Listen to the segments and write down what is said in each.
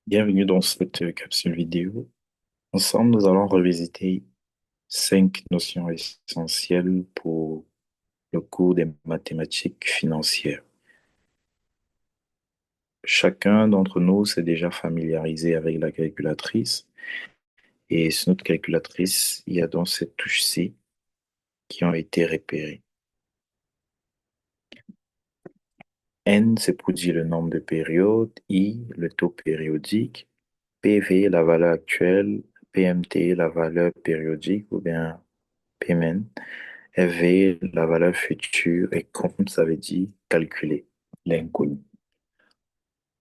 Bienvenue dans cette capsule vidéo. Ensemble, nous allons revisiter 5 notions essentielles pour le cours des mathématiques financières. Chacun d'entre nous s'est déjà familiarisé avec la calculatrice et sur notre calculatrice, il y a donc cette touche C qui ont été repérées. N, c'est pour dire le nombre de périodes, I, le taux périodique, PV, la valeur actuelle, PMT, la valeur périodique ou bien Payment, éveiller la valeur future et comme ça veut dire calculer l'inconnu.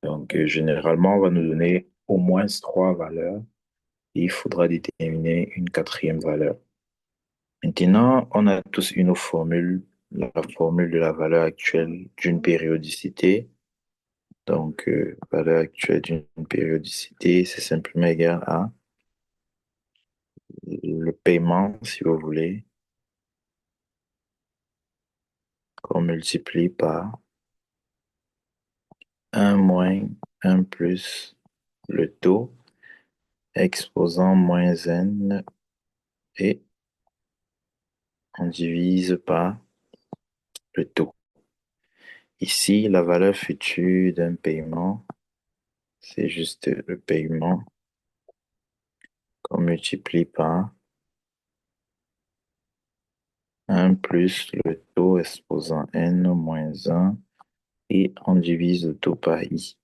Donc, généralement, on va nous donner au moins 3 valeurs et il faudra déterminer une quatrième valeur. Maintenant, on a tous une formule, la formule de la valeur actuelle d'une périodicité. Donc, valeur actuelle d'une périodicité, c'est simplement égal à le paiement, si vous voulez, qu'on multiplie par un moins un plus le taux exposant moins n et on divise par le taux. Ici, la valeur future d'un paiement, c'est juste le paiement qu'on multiplie par un plus le taux exposant n moins un et on divise le taux par i.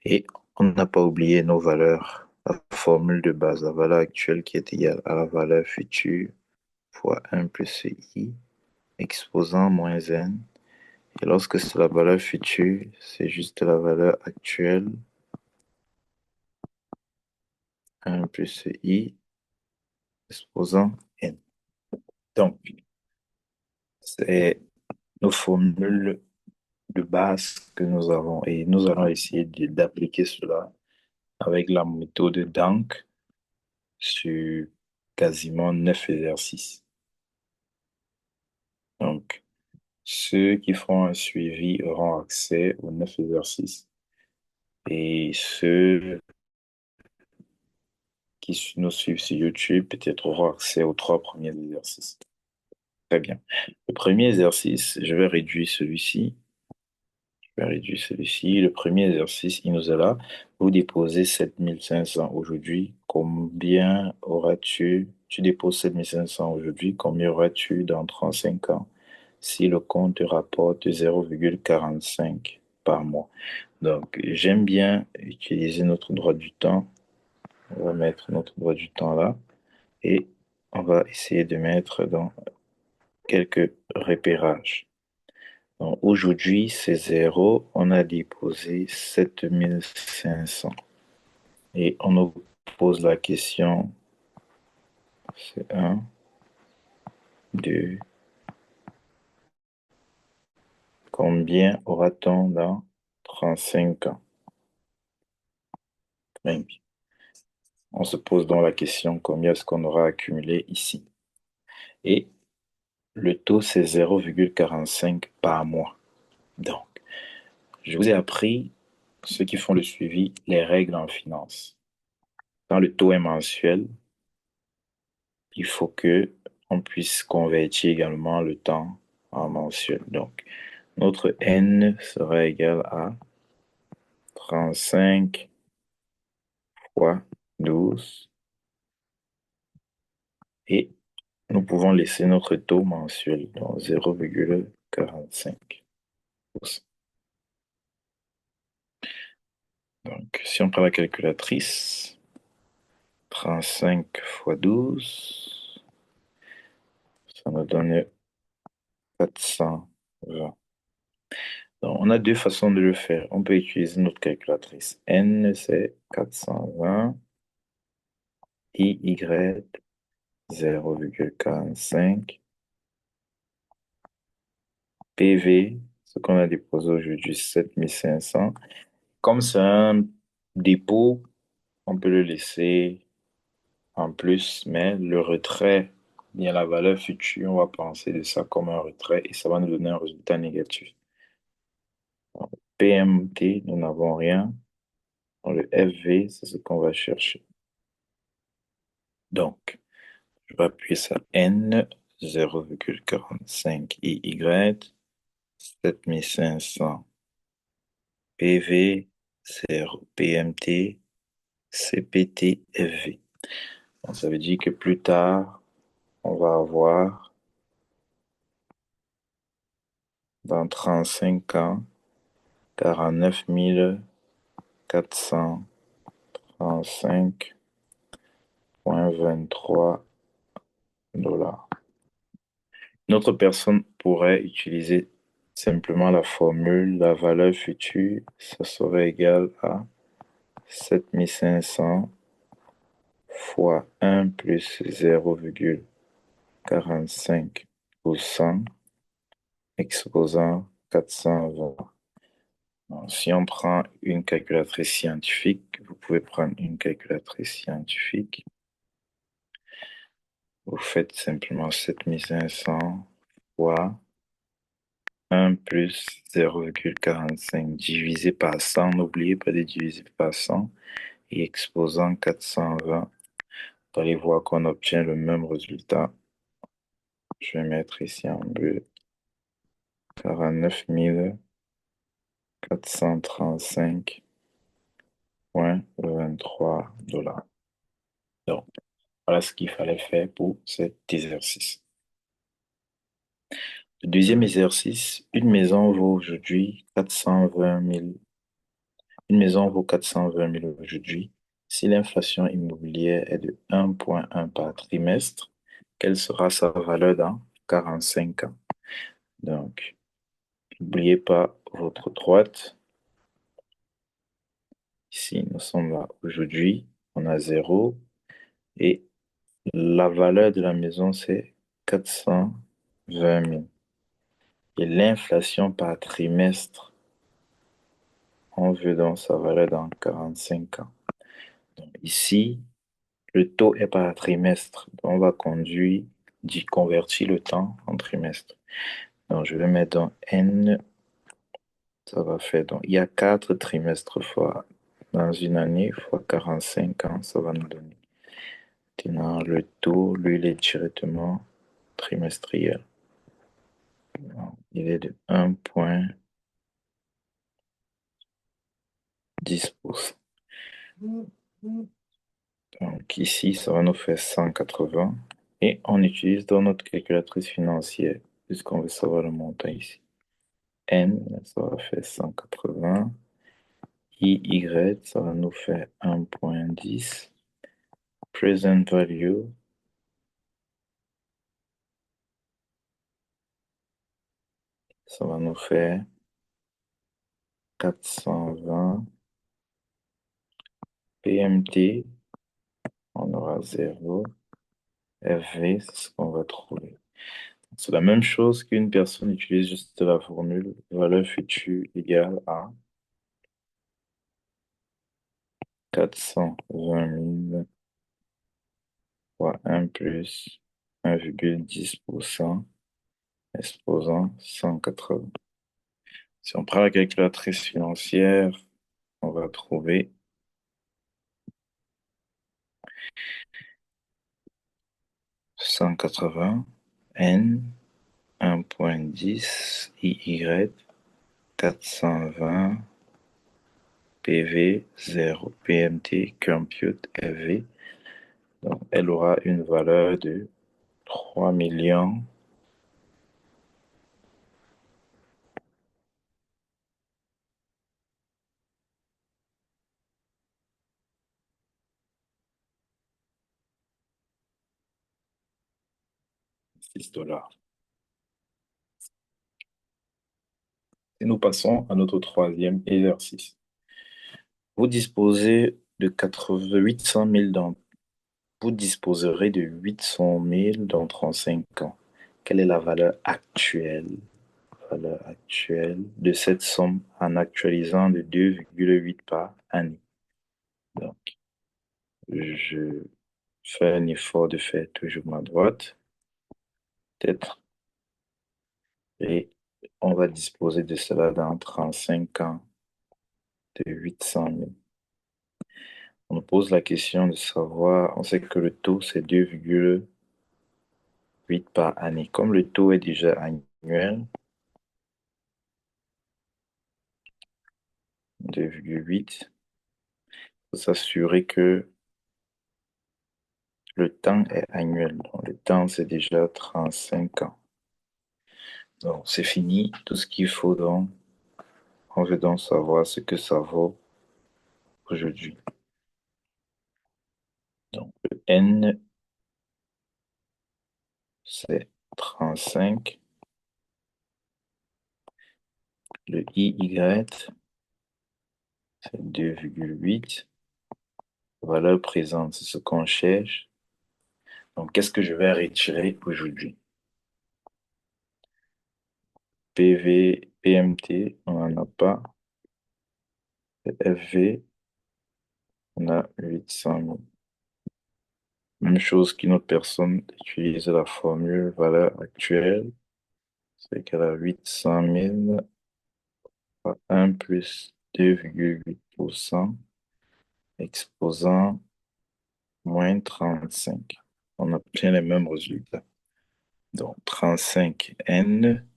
Et on n'a pas oublié nos valeurs. La formule de base, la valeur actuelle qui est égale à la valeur future fois un plus i exposant moins n. Et lorsque c'est la valeur future, c'est juste la valeur actuelle, un plus i exposant n. Donc, c'est nos formules de base que nous avons et nous allons essayer d'appliquer cela avec la méthode d'Anc sur quasiment 9 exercices. Donc, ceux qui font un suivi auront accès aux 9 exercices et ceux qui nous suivent sur YouTube peut-être auront accès aux 3 premiers exercices. Très bien. Le premier exercice, je vais réduire celui-ci. Je vais réduire celui-ci. Le premier exercice, il nous est là. Vous déposez 7500 aujourd'hui. Combien auras-tu? Tu déposes 7500 aujourd'hui. Combien auras-tu dans 35 ans si le compte te rapporte 0,45 par mois? Donc, j'aime bien utiliser notre droit du temps. On va mettre notre droit du temps là. Et on va essayer de mettre dans quelques repérages. Donc, aujourd'hui, c'est 0. On a déposé 7500. Et on nous pose la question, c'est un, 2, combien aura-t-on dans 35 ans? Très bien. On se pose donc la question, combien est-ce qu'on aura accumulé ici? Et le taux, c'est 0,45 par mois. Donc, je vous ai appris, ceux qui font le suivi, les règles en finance. Quand le taux est mensuel, il faut que on puisse convertir également le temps en mensuel. Donc, notre n sera égal à 35 fois 12 et nous pouvons laisser notre taux mensuel dans 0,45%. Donc, si on prend la calculatrice, 35 fois 12, ça nous donne 420. Donc, on a deux façons de le faire. On peut utiliser notre calculatrice. N, c'est 420. IY, 0,45. PV, ce qu'on a déposé aujourd'hui, 7500. Comme c'est un dépôt, on peut le laisser en plus, mais le retrait, bien la valeur future, on va penser de ça comme un retrait et ça va nous donner un résultat négatif. PMT, nous n'avons rien. Donc, le FV, c'est ce qu'on va chercher. Donc, je vais appuyer sur N, 0,45 IY, 7500 PV, 0 PMT, CPT, FV. Donc, ça veut dire que plus tard, on va avoir dans 35 ans 49 435,23 $. Une autre personne pourrait utiliser simplement la formule, la valeur future, ça serait égal à 7500 fois 1 plus 0,45% exposant 420. Donc, si on prend une calculatrice scientifique, vous pouvez prendre une calculatrice scientifique. Vous faites simplement 7500 fois 1 plus 0,45 divisé par 100. N'oubliez pas de diviser par 100 et exposant 420. Vous allez voir qu'on obtient le même résultat. Je vais mettre ici en bleu 49 435,23 $. Donc, voilà ce qu'il fallait faire pour cet exercice. Le deuxième exercice, une maison vaut aujourd'hui 420 000. Une maison vaut 420 000 aujourd'hui. Si l'inflation immobilière est de 1,1 par trimestre, quelle sera sa valeur dans 45 ans? Donc, n'oubliez pas votre droite. Ici, nous sommes là aujourd'hui. On a 0. Et la valeur de la maison, c'est 420 000. Et l'inflation par trimestre, on veut donc sa valeur dans 45 ans. Donc, ici, le taux est par trimestre. Donc, on va convertir le temps en trimestre. Donc, je vais mettre dans N. Ça va faire donc, il y a 4 trimestres fois dans une année fois 45 ans, ça va nous donner. Maintenant, le taux, lui, il est directement trimestriel. Donc, il est de 1,10%. Donc ici, ça va nous faire 180. Et on utilise dans notre calculatrice financière, puisqu'on veut savoir le montant ici. N, ça va faire 180. IY, ça va nous faire 1,10. Present value, ça va nous faire 420. PMT, on aura 0. FV, c'est ce qu'on va trouver. C'est la même chose qu'une personne utilise juste la formule valeur future égale à 420 000 fois 1 plus 1,10% exposant 180. Si on prend la calculatrice financière, on va trouver 180 N 1,10 IY 420 PV 0 PMT Compute FV. Donc, elle aura une valeur de 3 millions. $6. Et nous passons à notre troisième exercice. Vous disposez de 800 000 vous disposerez de 800 000 dans 35 ans. Quelle est la valeur actuelle de cette somme en actualisant de 2,8 par année? Donc, je fais un effort de faire toujours ma droite, peut-être, et on va disposer de cela dans 35 ans de 800 000. On nous pose la question de savoir, on sait que le taux, c'est 2,8 par année. Comme le taux est déjà annuel, 2,8, il faut s'assurer que le temps est annuel. Donc, le temps, c'est déjà 35 ans. Donc, c'est fini. Tout ce qu'il faut donc, on veut donc savoir ce que ça vaut aujourd'hui. Donc, le N, c'est 35. Le IY, c'est 2,8. Valeur présente, c'est ce qu'on cherche. Donc, qu'est-ce que je vais retirer aujourd'hui? PV, PMT, on n'en a pas. FV, on a 800 000. Même chose qu'une autre personne utilise la formule valeur actuelle, c'est qu'elle a 800 000 fois 1 plus 2,8% exposant moins 35. On obtient les mêmes résultats. Donc 35 N,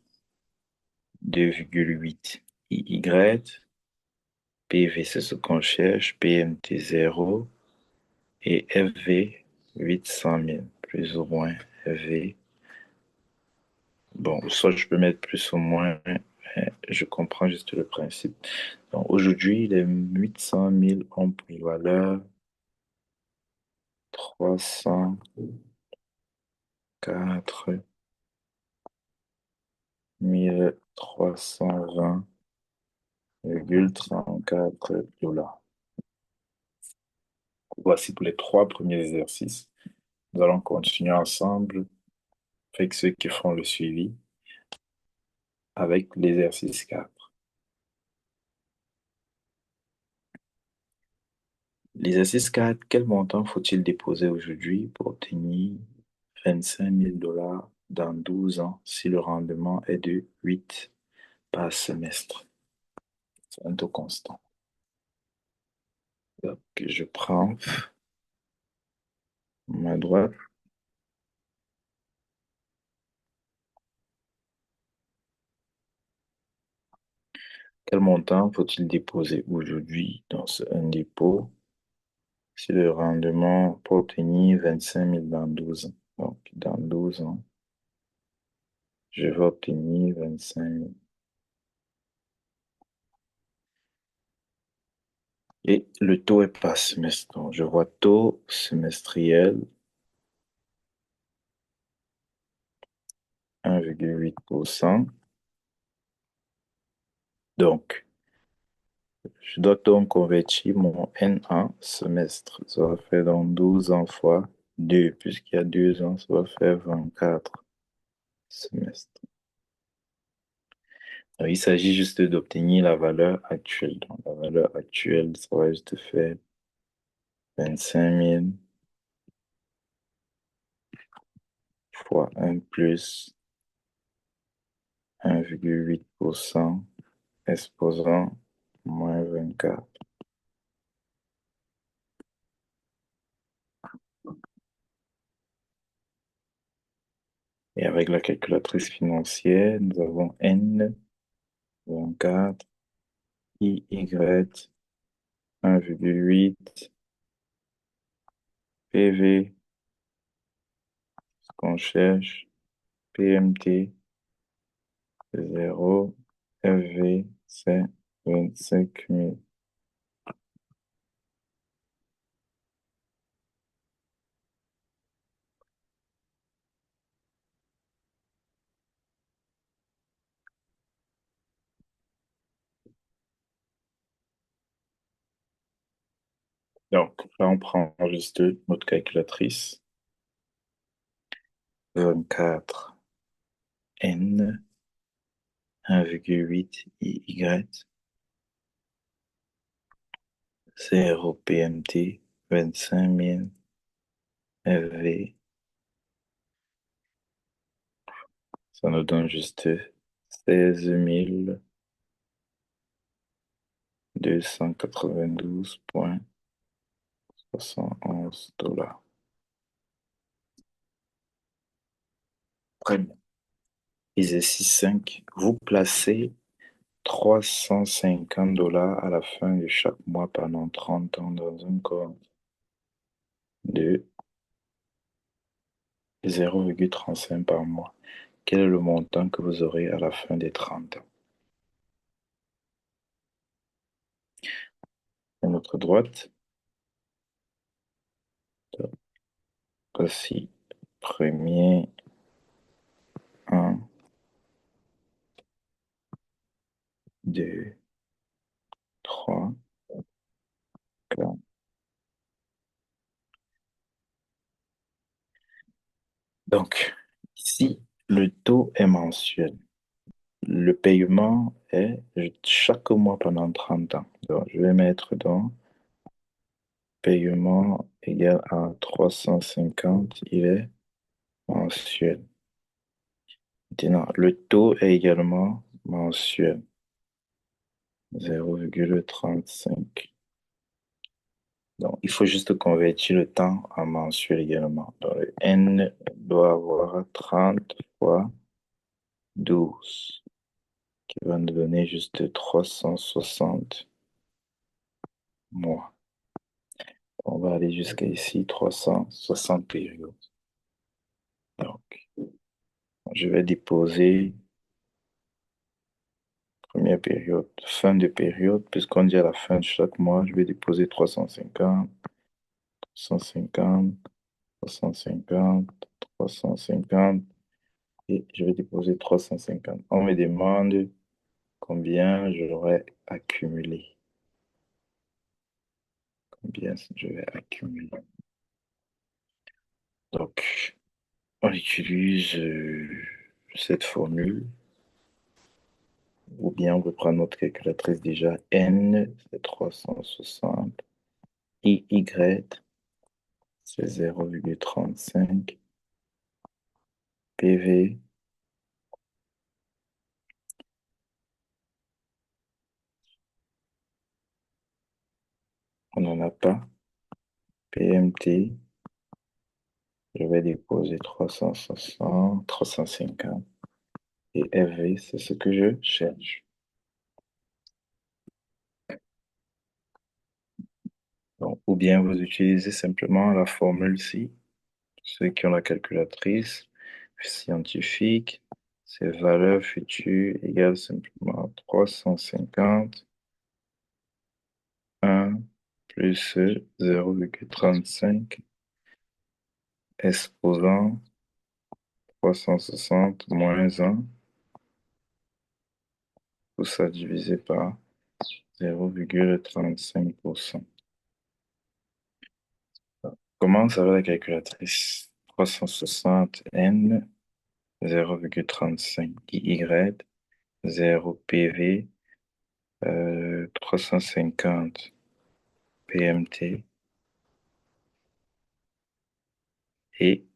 2,8 IY, PV c'est ce qu'on cherche, PMT 0 et FV 800 000, plus ou moins FV. Bon, soit je peux mettre plus ou moins, mais je comprends juste le principe. Donc aujourd'hui, les 800 000 ont pour valeur 304 320,34 $. Voici pour les trois premiers exercices. Nous allons continuer ensemble avec ceux qui font le suivi avec l'exercice 4. L'exercice 4, quel montant faut-il déposer aujourd'hui pour obtenir 25 000 $ dans 12 ans si le rendement est de 8 par semestre? C'est un taux constant. Donc, je prends ma droite. Quel montant faut-il déposer aujourd'hui dans un dépôt si le rendement pour obtenir 25 000 dans 12 ans? Donc, dans 12 ans, je vais obtenir 25 000. Et le taux est par semestre. Donc, je vois taux semestriel 1,8%. Donc, je dois donc convertir mon N en semestre. Ça va faire donc 12 ans fois 2, puisqu'il y a 2 ans, ça va faire 24 semestres. Donc, il s'agit juste d'obtenir la valeur actuelle. Donc, la valeur actuelle, ça va juste faire 25 000 fois 1 plus 1,8% exposant moins 24. Et avec la calculatrice financière, nous avons N, 24, IY, 1,8, PV, ce qu'on cherche, PMT, 0, FV, c'est 25 000. Donc, là, on prend juste notre calculatrice. 24 N, 1,8 IY, 0 PMT, 25 000 FV. Ça nous donne juste 16 292,33 $311. Très bien. Exercice 5. Vous placez $350 à la fin de chaque mois pendant 30 ans dans un compte de 0,35 par mois. Quel est le montant que vous aurez à la fin des 30 ans? À notre droite, voici premier, un, 2, 3, 4. Donc, ici, le taux est mensuel. Le paiement est chaque mois pendant 30 ans. Donc, je vais mettre dans paiement égal à 350, il est mensuel. Maintenant, le taux est également mensuel, 0,35. Donc, il faut juste convertir le temps en mensuel également. Donc, le N doit avoir 30 fois 12, qui va nous donner juste 360 mois. On va aller jusqu'à ici, 360 périodes. Donc, je vais déposer première période, fin de période, puisqu'on dit à la fin de chaque mois, je vais déposer 350, 350, 350, 350, et je vais déposer 350. On me demande combien j'aurais accumulé. Combien je vais accumuler. Donc, on utilise cette formule, ou bien on peut prendre notre calculatrice déjà. N, c'est 360, et Y, c'est 0,35. PV, on n'en a pas. PMT, je vais déposer 360, 350. Et FV, c'est ce que je cherche. Donc, ou bien vous utilisez simplement la formule ci. Ceux qui ont la calculatrice scientifique, c'est valeur future égale simplement 350, 1 plus 0,35 exposant 360 moins 1, tout ça divisé par 0,35%. Commence avec la calculatrice. 360 N, 0,35 Y, 0 PV, 350 PMT et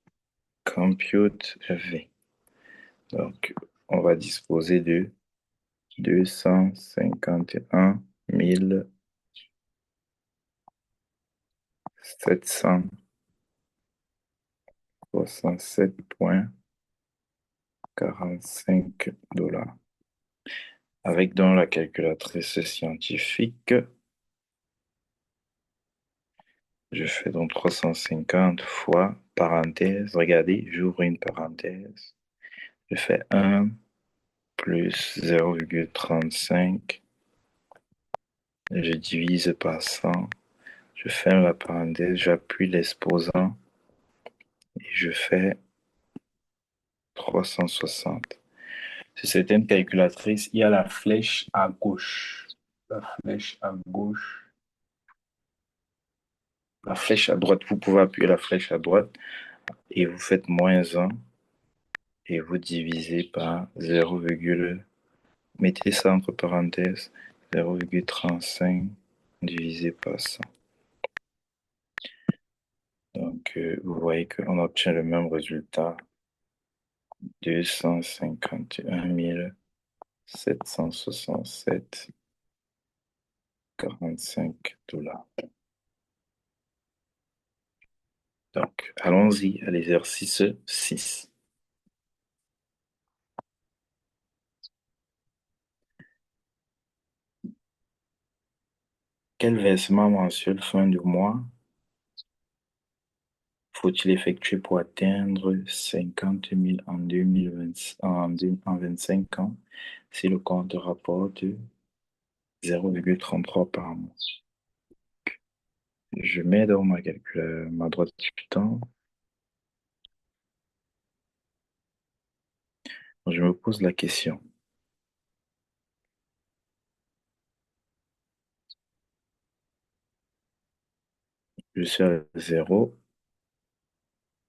compute V. Donc, on va disposer de 251 767,45 $. Avec dans la calculatrice scientifique, je fais donc 350 fois parenthèse. Regardez, j'ouvre une parenthèse. Je fais 1 plus 0,35. Je divise par 100. Je ferme la parenthèse, j'appuie l'exposant et je fais 360. Sur certaines calculatrices, il y a la flèche à gauche. La flèche à gauche. La flèche à droite, vous pouvez appuyer la flèche à droite et vous faites moins 1 et vous divisez par 0, mettez ça entre parenthèses, 0,35 divisé par 100. Donc, vous voyez qu'on obtient le même résultat, 251 767,45 $. Donc, allons-y à l'exercice 6. Quel versement mensuel fin du mois faut-il effectuer pour atteindre 50 000 en 2020, en 25 ans si le compte rapporte 0,33 par mois? Je mets dans ma droite du temps. Je me pose la question. Je suis à 0.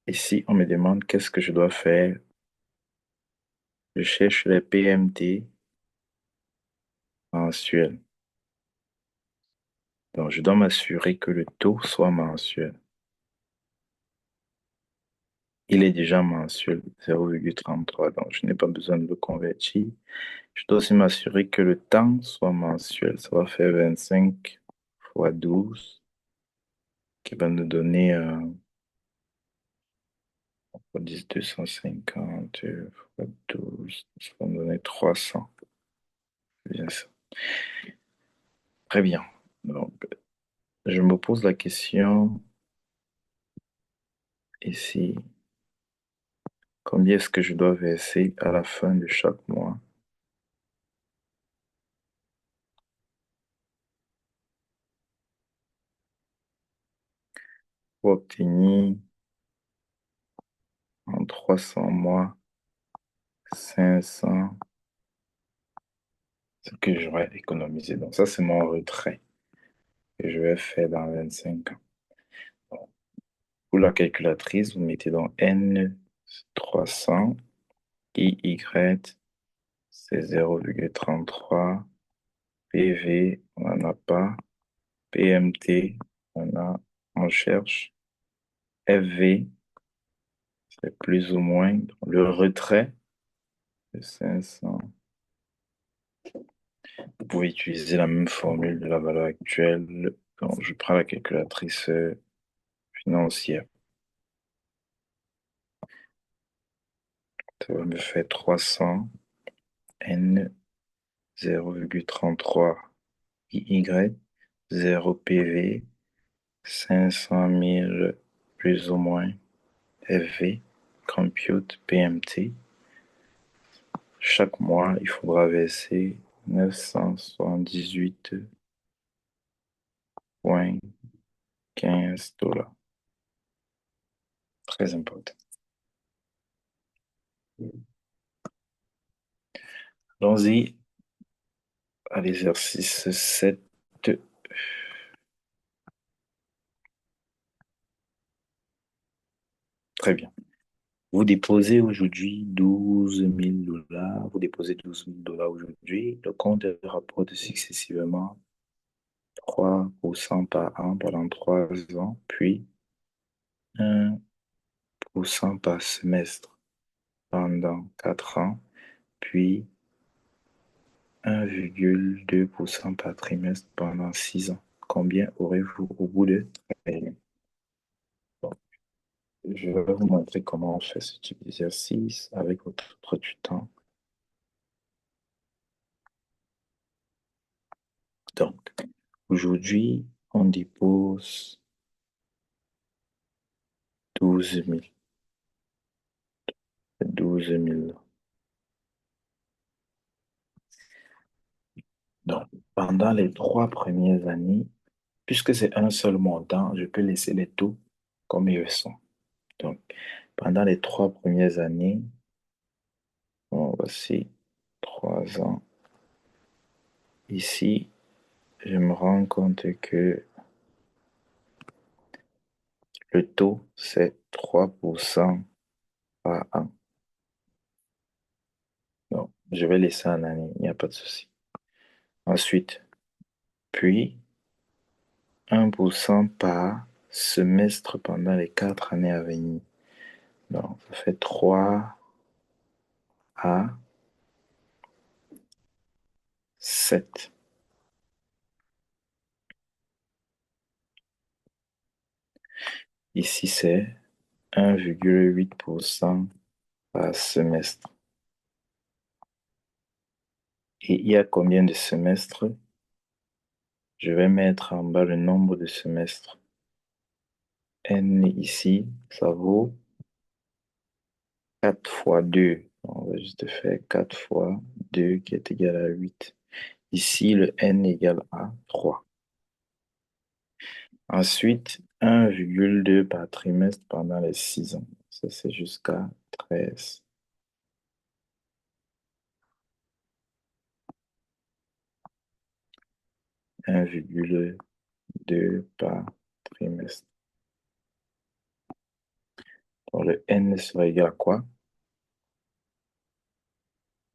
Et si on me demande qu'est-ce que je dois faire, je cherche les PMT mensuels. Donc, je dois m'assurer que le taux soit mensuel. Il est déjà mensuel, 0,33. Donc, je n'ai pas besoin de le convertir. Je dois aussi m'assurer que le temps soit mensuel. Ça va faire 25 fois 12, qui va nous donner, on dit 250 fois 12, ça va nous donner 300. C'est bien ça. Très bien. Donc, je me pose la question ici, combien est-ce que je dois verser à la fin de chaque mois pour obtenir en 300 mois 500 ce que j'aurais économisé. Donc, ça, c'est mon retrait que je vais faire dans 25 ans. Donc, pour la calculatrice, vous mettez dans N 300, IY, c'est 0,33, PV, on n'en a pas, PMT, on cherche, FV, c'est plus ou moins, le retrait, c'est 500. Vous pouvez utiliser la même formule de la valeur actuelle. Donc, je prends la calculatrice financière. Ça va me faire 300 N 0,33 IY 0 PV 500 000 plus ou moins FV compute PMT. Chaque mois, il faudra verser 978,15 $. Très important. Allons-y à l'exercice 7. Très bien. Vous déposez aujourd'hui 12 000 $. Vous déposez 12 000 $ aujourd'hui. Le compte rapporte successivement 3% par an pendant 3 ans, puis 1% par semestre pendant 4 ans, puis 1,2% par trimestre pendant 6 ans. Combien aurez-vous au bout de 13 ans? Bon, je vais vous montrer comment on fait ce type d'exercice avec votre du temps. Donc, aujourd'hui, on dépose 12 000. 12 000. Donc, pendant les 3 premières années, puisque c'est un seul montant, je peux laisser les taux comme ils sont. Donc, pendant les 3 premières années, bon, voici 3 ans. Ici, je me rends compte que le taux, c'est 3% par an. Donc, je vais laisser en année, il n'y a pas de souci. Ensuite, puis 1% par semestre pendant les 4 années à venir. Donc, ça fait 3 à 7. Ici, c'est 1,8% par semestre. Et il y a combien de semestres? Je vais mettre en bas le nombre de semestres. N ici, ça vaut 4 fois 2. On va juste faire 4 fois 2 qui est égal à 8. Ici, le N égale à 3. Ensuite, 1,2 par trimestre pendant les 6 ans. Ça, c'est jusqu'à 13. 1,2 par trimestre. Donc, le N sera égal à quoi?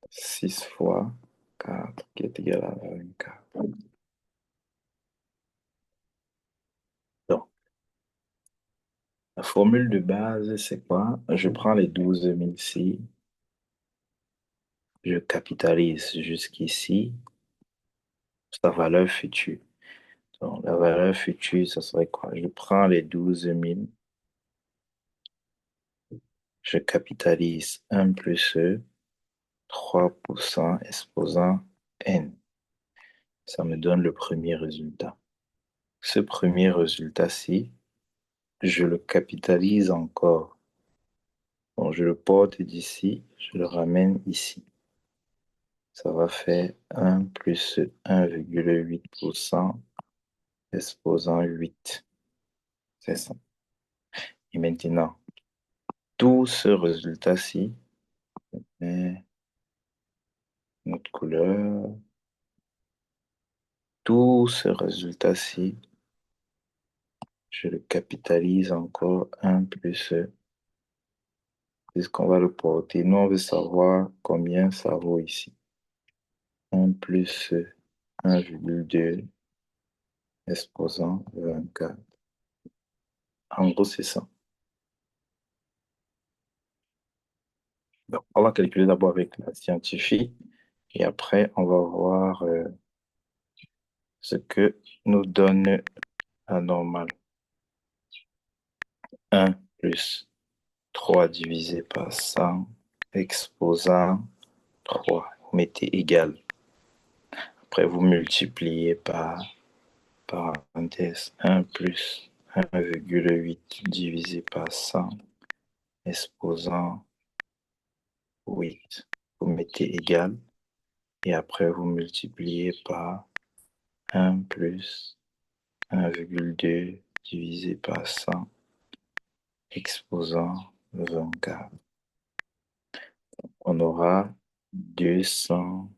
6 fois 4 qui est égal à 24. Donc, la formule de base, c'est quoi? Je prends les 12 000 ici, je capitalise jusqu'ici, sa valeur future. Donc, la valeur future, ça serait quoi? Je prends les 12 000, je capitalise 1 plus 3% exposant n. Ça me donne le premier résultat. Ce premier résultat-ci, je le capitalise encore. Donc, je le porte d'ici, je le ramène ici. Ça va faire 1 plus 1,8% exposant 8. C'est ça. Et maintenant, tout ce résultat-ci, met notre couleur, tout ce résultat-ci, je le capitalise encore 1 plus, puisqu'on va le porter. Nous, on veut savoir combien ça vaut ici. 1 plus 1,2 exposant 24. En gros, c'est ça. Donc, on va calculer d'abord avec la scientifique et après, on va voir ce que nous donne la normale. 1 plus 3 divisé par 100 exposant 3. Vous mettez égal. Après, vous multipliez par parenthèse 1 plus 1,8 divisé par 100 exposant 8. Vous mettez égal et après vous multipliez par 1 plus 1,2 divisé par 100 exposant 24. On aura 220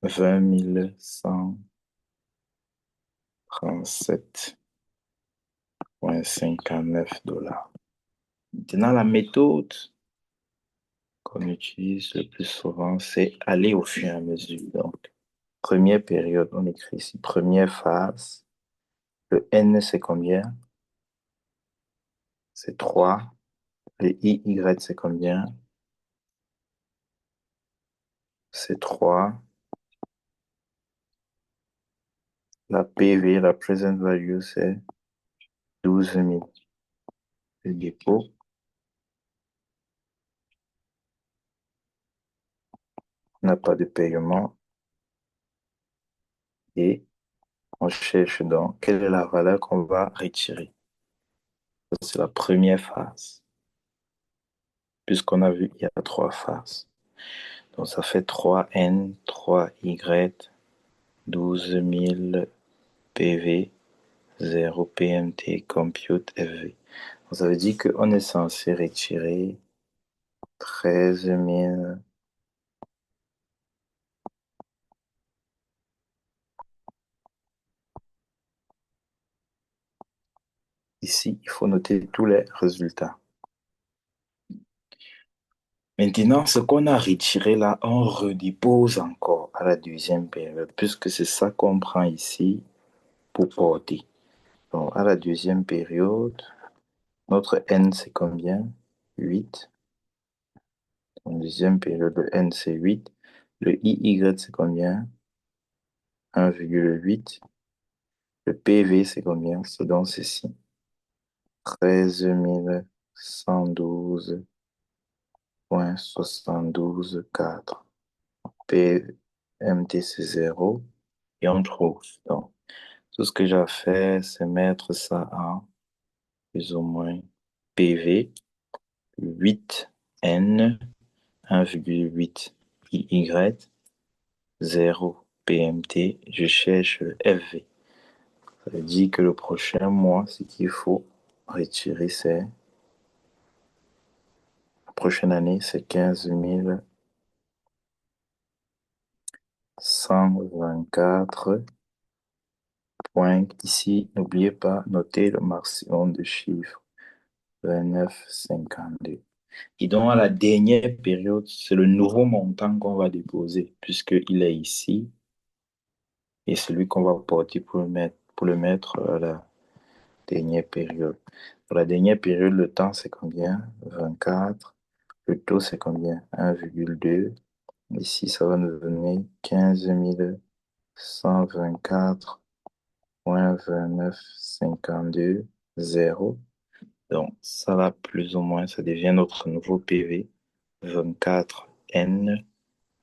137,59 $. Maintenant, la méthode qu'on utilise le plus souvent, c'est aller au fur et à mesure. Donc, première période, on écrit ici première phase. Le N, c'est combien? C'est 3. Le IY, c'est combien? C'est 3. La PV, la present value, c'est 12 000. Le dépôt n'a pas de paiement. Et on cherche donc quelle est la valeur qu'on va retirer. C'est la première phase. Puisqu'on a vu, il y a 3 phases. Donc, ça fait 3N, 3Y, 12 000 PV, 0 PMT, compute FV. Donc, ça veut dire qu'on est censé retirer 13 000. Ici, il faut noter tous les résultats. Maintenant, ce qu'on a retiré là, on redépose encore à la deuxième période, puisque c'est ça qu'on prend ici pour porter. Donc, à la deuxième période, notre N, c'est combien? 8. En deuxième période, le N, c'est 8. Le IY, c'est combien? 1,8. Le PV, c'est combien? C'est donc ceci. 13 112,72 4. PMT, c'est 0. Et on trouve. Donc, tout ce que j'ai à faire, c'est mettre ça en plus ou moins PV 8N 1,8 IY 0 PMT. Je cherche le FV. Ça veut dire que le prochain mois, ce qu'il faut retirer, c'est la prochaine année, c'est 15 124 points. Ici, n'oubliez pas, noter le maximum de chiffres, 29,52. Et donc, à la dernière période, c'est le nouveau montant qu'on va déposer, puisqu'il est ici, et celui qu'on va porter pour le mettre à la dernière période. Pour la dernière période, le temps, c'est combien? 24. Le taux, c'est combien? 1,2. Ici, ça va nous donner 15 124,2952 0. Donc, ça va plus ou moins, ça devient notre nouveau PV. 24N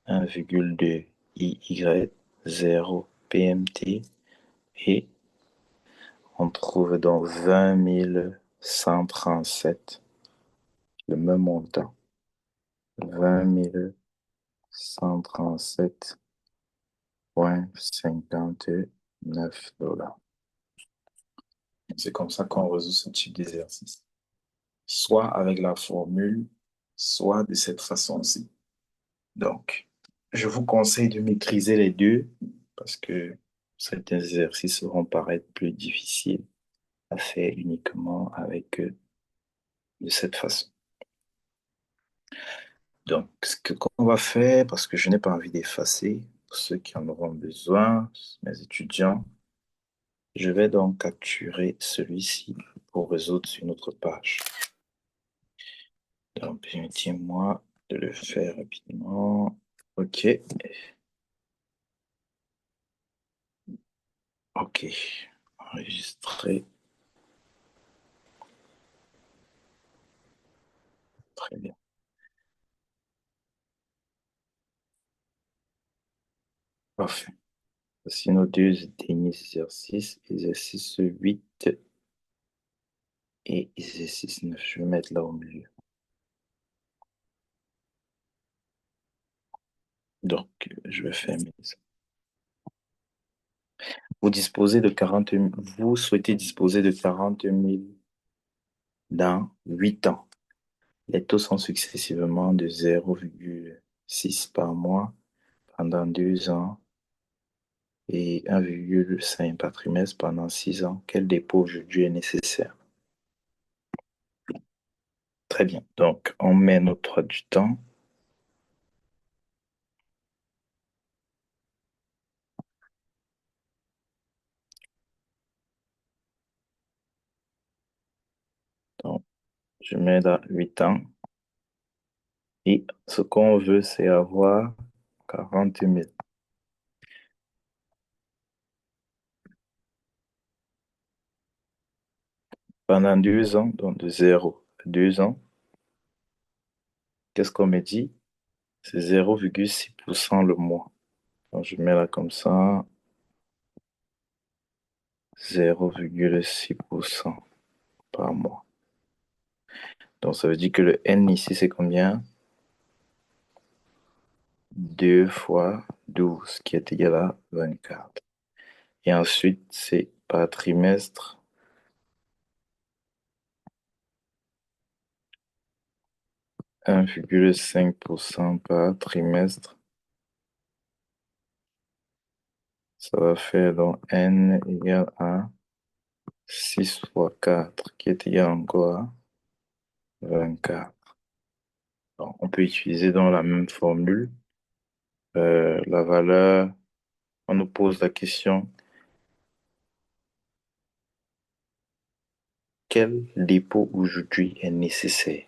1,2 IY 0 PMT. Et on trouve donc 20 137, le même montant. 20 137,59 $. C'est comme ça qu'on résout ce type d'exercice. Soit avec la formule, soit de cette façon-ci. Donc, je vous conseille de maîtriser les deux parce que certains exercices seront paraître plus difficiles à faire uniquement avec de cette façon. Donc, qu'on va faire, parce que je n'ai pas envie d'effacer, pour ceux qui en auront besoin, mes étudiants, je vais donc capturer celui-ci pour résoudre sur notre page. Donc, permettez-moi de le faire rapidement. OK. OK. Enregistrer. Très bien. Parfait. Voici nos deux derniers exercices. Exercice 8 et exercice 9. Je vais mettre là au milieu. Donc, je vais fermer ça. Vous souhaitez disposer de 40 000 dans 8 ans. Les taux sont successivement de 0,6 par mois pendant 2 ans et 1,5 par trimestre pendant 6 ans. Quel dépôt aujourd'hui est nécessaire? Très bien. Donc, on met notre droit du temps. Donc, je mets là 8 ans. Et ce qu'on veut, c'est avoir 40 000. Pendant 2 ans, donc de 0 à 2 ans, qu'est-ce qu'on me dit? C'est 0,6% le mois. Donc, je mets là comme ça, 0,6% par mois. Donc, ça veut dire que le N ici, c'est combien? 2 fois 12, qui est égal à 24. Et ensuite, c'est par trimestre, 1,5% par trimestre. Ça va faire donc N égale à 6 fois 4, qui est égal encore à 24. Donc, on peut utiliser dans la même formule la valeur. On nous pose la question, quel dépôt aujourd'hui est nécessaire?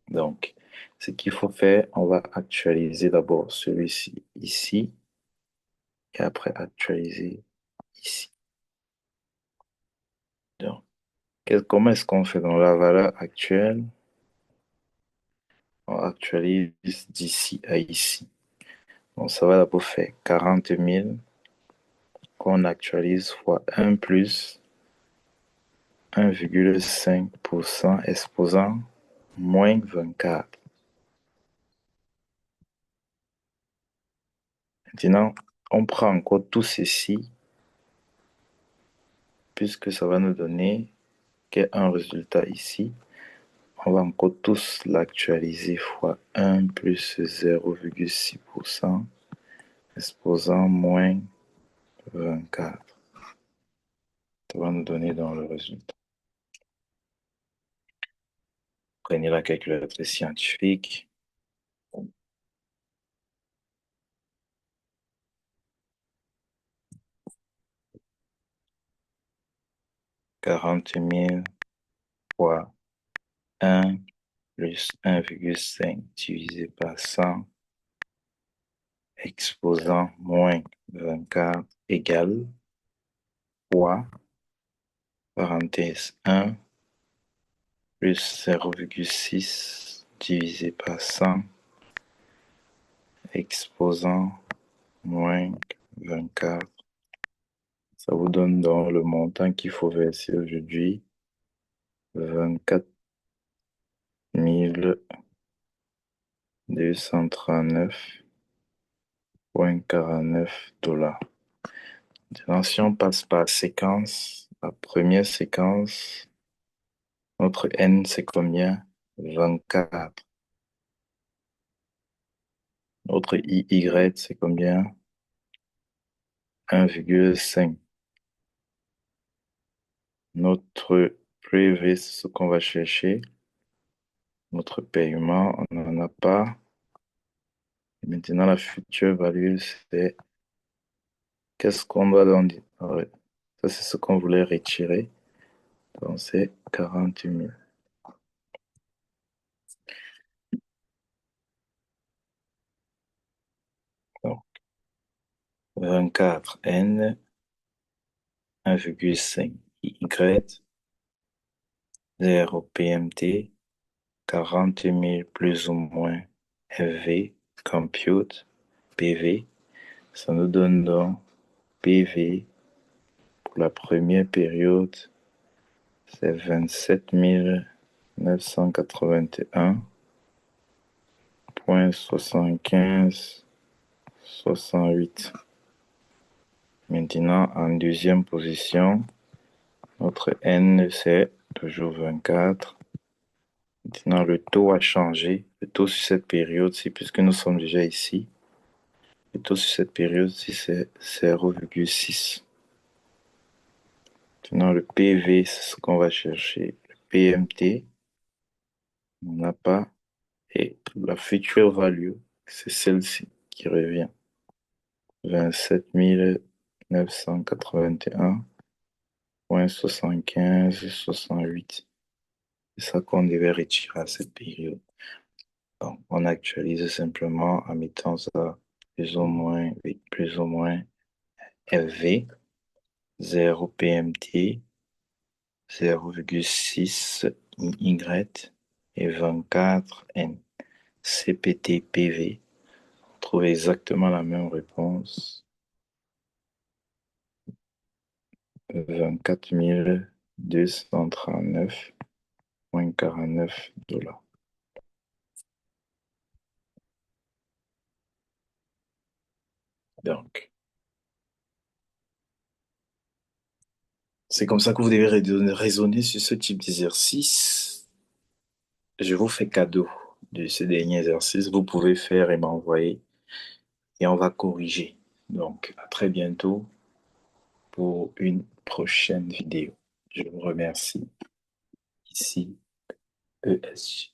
Donc, ce qu'il faut faire, on va actualiser d'abord celui-ci ici et après actualiser ici. Donc, Comment est-ce qu'on fait dans la valeur actuelle? On actualise d'ici à ici. Donc, ça va d'abord faire 40 000 qu'on actualise fois 1 plus 1,5% exposant moins 24. Maintenant, on prend encore tout ceci, puisque ça va nous donner un résultat ici. On va encore tous l'actualiser fois 1 plus 0,6% exposant moins 24. Ça va nous donner dans le résultat. Prenez la calculatrice scientifique. Quarante mille fois 1 plus 1,5 divisé par 100 exposant moins 24 égale fois parenthèse 1 plus 0,6 divisé par 100 exposant moins 24. Ça vous donne donc le montant qu'il faut verser aujourd'hui, 24 239,49 $. Maintenant, si on passe par séquence, la première séquence, notre N, c'est combien? 24. Notre IY, c'est combien? 1,5. Notre PV, c'est ce qu'on va chercher. Notre paiement, on n'en a pas. Et maintenant, la future value, c'est qu'est-ce qu'on doit donc dire? Ah ouais. Ça, c'est ce qu'on voulait retirer. Donc, c'est 40 000. Donc, 24 N, 1,5 Y, 0 PMT, 40 000 plus ou moins FV, compute, PV. Ça nous donne donc PV pour la première période, c'est 27 981,7568. Maintenant, en deuxième position, notre N, c'est toujours 24. Maintenant, le taux a changé. Le taux sur cette période-ci, puisque nous sommes déjà ici, le taux sur cette période-ci, c'est 0,6. Maintenant, le PV, c'est ce qu'on va chercher. Le PMT, on n'a pas. Et la future value, c'est celle-ci qui revient. 27 981,7568. C'est ça qu'on devait retirer à cette période. Donc, on actualise simplement en mettant ça plus ou moins, FV, 0 PMT, 0,6 Y et 24 N. CPT PV. On trouve exactement la même réponse. 24 239,49 $. Donc, c'est comme ça que vous devez raisonner sur ce type d'exercice. Je vous fais cadeau de ce dernier exercice. Vous pouvez faire et m'envoyer et on va corriger. Donc, à très bientôt pour une prochaine vidéo. Je vous remercie. Ici, ESG.